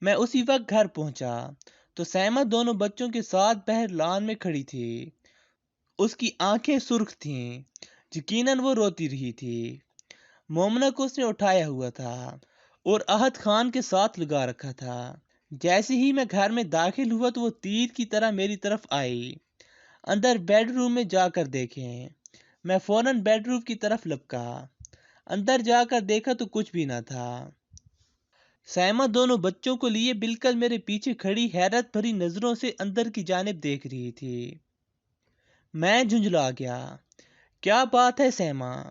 میں اسی وقت گھر پہنچا تو سیما دونوں بچوں کے ساتھ باہر لان میں کھڑی تھی۔ اس کی آنکھیں سرخ تھیں، یقیناً وہ روتی رہی تھی۔ مومنہ کو اس نے اٹھایا ہوا تھا اور احد خان کے ساتھ لگا رکھا تھا۔ جیسے ہی میں گھر میں داخل ہوا تو وہ تیر کی طرح میری طرف آئی۔ اندر بیڈ روم میں جا کر دیکھیں۔ میں فوراً بیڈ روم کی طرف لپکا۔ اندر جا کر دیکھا تو کچھ بھی نہ تھا۔ سیما دونوں بچوں کو لیے بالکل میرے پیچھے کھڑی حیرت بھری نظروں سے اندر کی جانب دیکھ رہی تھی۔ میں جھنجھلا گیا۔ کیا بات ہے سیما؟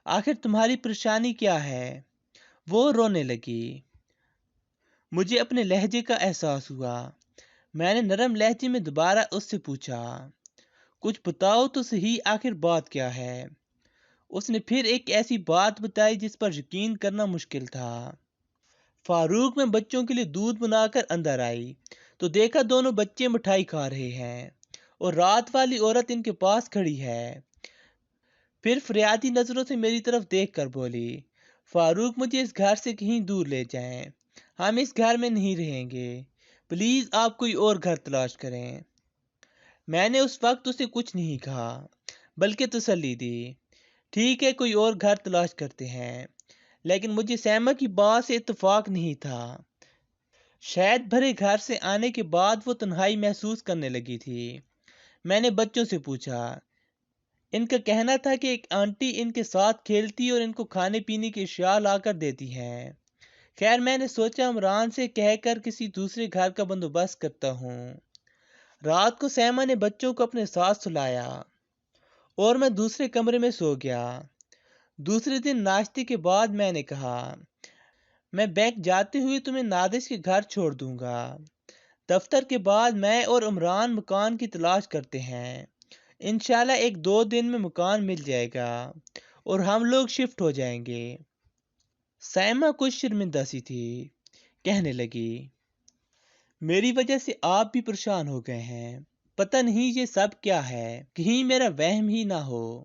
آخر تمہاری پریشانی کیا ہے؟ وہ رونے لگی۔ مجھے اپنے لہجے کا احساس ہوا۔ میں نے نرم لہجے میں دوبارہ اس سے پوچھا، کچھ بتاؤ تو صحیح، آخر بات کیا ہے؟ اس نے پھر ایک ایسی بات بتائی جس پر یقین کرنا مشکل تھا۔ فاروق میں بچوں کے لیے دودھ بنا کر اندر آئی تو دیکھا دونوں بچے مٹھائی کھا رہے ہیں اور رات والی عورت ان کے پاس کھڑی ہے۔ پھر فریادی نظروں سے میری طرف دیکھ کر بولی، فاروق مجھے اس گھر سے کہیں دور لے جائیں، ہم اس گھر میں نہیں رہیں گے، پلیز آپ کوئی اور گھر تلاش کریں۔ میں نے اس وقت اسے کچھ نہیں کہا بلکہ تسلی دی، ٹھیک ہے کوئی اور گھر تلاش کرتے ہیں، لیکن مجھے سیما کی بات سے اتفاق نہیں تھا۔ شاید بھرے گھر سے آنے کے بعد وہ تنہائی محسوس کرنے لگی تھی۔ میں نے بچوں سے پوچھا، ان کا کہنا تھا کہ ایک آنٹی ان کے ساتھ کھیلتی اور ان کو کھانے پینے کی اشیاء لا کر دیتی ہیں۔ خیر میں نے سوچا عمران سے کہہ کر کسی دوسرے گھر کا بندوبست کرتا ہوں۔ رات کو سیما نے بچوں کو اپنے ساتھ سلایا اور میں دوسرے کمرے میں سو گیا۔ دوسرے دن ناشتے کے بعد میں نے کہا، میں بینک جاتے ہوئے تمہیں نادش کے گھر چھوڑ دوں گا۔ دفتر کے بعد میں اور عمران مکان کی تلاش کرتے ہیں۔ انشاءاللہ ایک دو دن میں مکان مل جائے گا اور ہم لوگ شفٹ ہو جائیں گے۔ سیما کچھ شرمندہ سی تھی، کہنے لگی، میری وجہ سے آپ بھی پریشان ہو گئے ہیں، پتہ نہیں یہ سب کیا ہے، کہیں میرا وہم ہی نہ ہو۔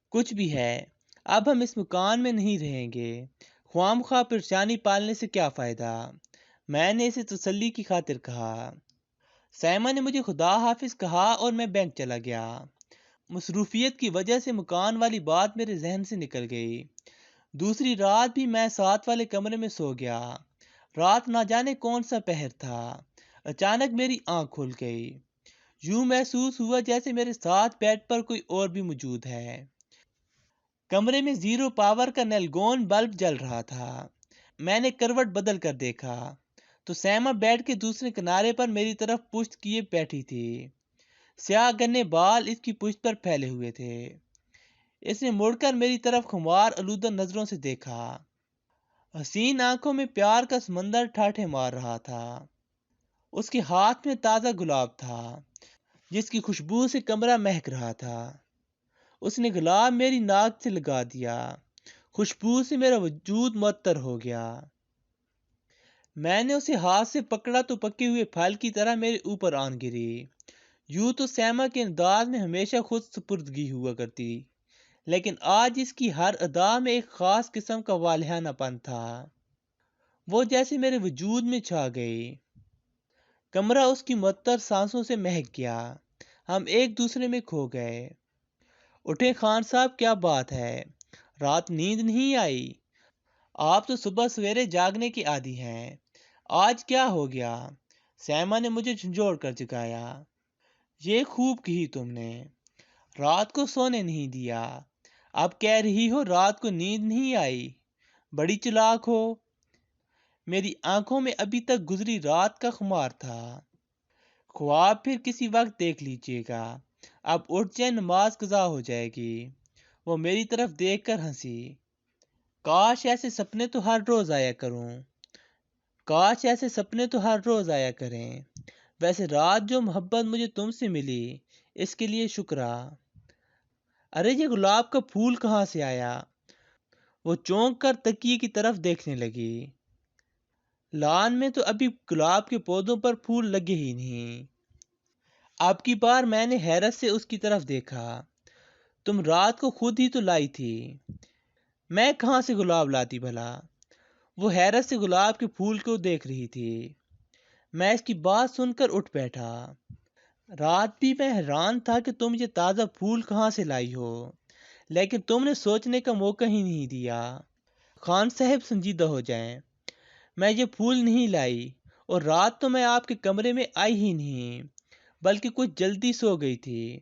کچھ بھی ہے، اب ہم اس مکان میں نہیں رہیں گے، خواہ مخواہ پریشانی پالنے سے کیا فائدہ؟ میں نے اسے تسلی کی خاطر کہا۔ سیما نے مجھے خدا حافظ کہا اور میں بینک چلا گیا۔ مصروفیت کی وجہ سے مکان والی بات میرے ذہن سے نکل گئی۔ دوسری رات بھی میں ساتھ والے کمرے میں سو گیا۔ رات نہ جانے کون سا پہر تھا، اچانک میری آنکھ کھل گئی۔ یوں محسوس ہوا جیسے میرے ساتھ بیڈ پر کوئی اور بھی موجود ہے۔ کمرے میں زیرو پاور کا نیلگون بلب جل رہا تھا۔ میں نے کروٹ بدل کر دیکھا تو سیما بیڈ کے دوسرے کنارے پر میری طرف پشت کیے بیٹھی تھی۔ سیاہ گنے بال اس کی پشت پر پھیلے ہوئے تھے۔ اس نے مڑ کر میری طرف خمار آلودہ نظروں سے دیکھا۔ حسین آنکھوں میں پیار کا سمندر ٹھاٹھے مار رہا تھا۔ اس کے ہاتھ میں تازہ گلاب تھا جس کی خوشبو سے کمرہ مہک رہا تھا۔ اس نے گلاب میری ناک سے لگا دیا، خوشبو سے میرا وجود معطر ہو گیا۔ میں نے اسے ہاتھ سے پکڑا تو پکے ہوئے پھل کی طرح میرے اوپر آن گری۔ یوں تو سیما کے انداز میں ہمیشہ خود سپردگی ہوا کرتی، لیکن آج اس کی ہر ادا میں ایک خاص قسم کا والہانہ پن تھا۔ وہ جیسے میرے وجود میں چھا گئی۔ کمرہ اس کی معطر سانسوں سے مہک گیا۔ ہم ایک دوسرے میں کھو گئے۔ اٹھے خان صاحب، کیا بات ہے؟ رات نیند نہیں آئی؟ آپ تو صبح سویرے جاگنے کے عادی ہیں، آج کیا ہو گیا؟ سیما نے مجھے جھنجھوڑ کر جگایا۔ یہ خوب کہی تم نے، رات کو سونے نہیں دیا، اب کہہ رہی ہو رات کو نیند نہیں آئی، بڑی چلاک ہو۔ میری آنکھوں میں ابھی تک گزری رات کا خمار تھا۔ خواب پھر کسی وقت دیکھ لیجیے گا، اب اٹھ جائیں، نماز قضا ہو جائے گی۔ وہ میری طرف دیکھ کر ہنسی۔ کاش ایسے سپنے تو ہر روز آیا کروں، کاش ایسے سپنے تو ہر روز آیا کریں۔ ویسے رات جو محبت مجھے تم سے ملی اس کے لیے شکرا۔ ارے یہ گلاب کا پھول کہاں سے آیا؟ وہ چونک کر تکیے کی طرف دیکھنے لگی۔ لان میں تو ابھی گلاب کے پودوں پر پھول لگے ہی نہیں۔ اب کی بار میں نے حیرت سے اس کی طرف دیکھا۔ تم رات کو خود ہی تو لائی تھی، میں کہاں سے گلاب لاتی بھلا؟ وہ حیرت سے گلاب کے پھول کو دیکھ رہی تھی۔ میں اس کی بات سن کر اٹھ بیٹھا۔ رات بھی میں حیران تھا کہ تم یہ تازہ پھول کہاں سے لائی ہو، لیکن تم نے سوچنے کا موقع ہی نہیں دیا۔ خان صاحب سنجیدہ ہو جائیں، میں یہ پھول نہیں لائی، اور رات تو میں آپ کے کمرے میں آئی ہی نہیں، بلکہ کچھ جلدی سو گئی تھی۔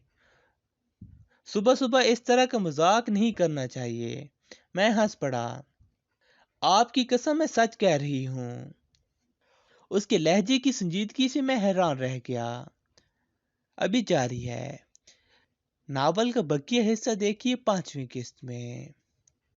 صبح صبح اس طرح کا مذاق نہیں کرنا چاہیے۔ میں ہنس پڑا۔ آپ کی قسم میں سچ کہہ رہی ہوں۔ اس کے لہجے کی سنجیدگی سے میں حیران رہ گیا۔ ابھی جاری ہے۔ ناول کا بقیہ حصہ دیکھیے 5ویں قسط میں۔